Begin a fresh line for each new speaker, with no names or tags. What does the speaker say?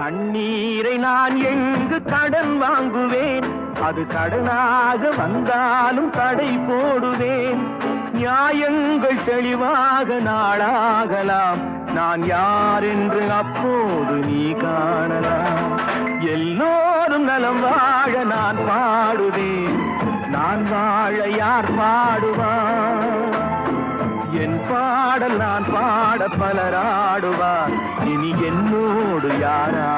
கண்ணீரை நான் எங்கு கடன் வாங்குவேன், அது கடனாக வந்தாலும் தடை போடுவேன். நியாயங்கள் தெளிவாக நாளாகலாம், நான் யார் என்று அப்போது நீ காணலாம். எல்லோரும் நலம் வாழ நான் பாடுவேன், நான் வாழ யார் பாடுவார்? என் பாடல் நான் பாட பலராடுவார், இனி என்னோடு யாரா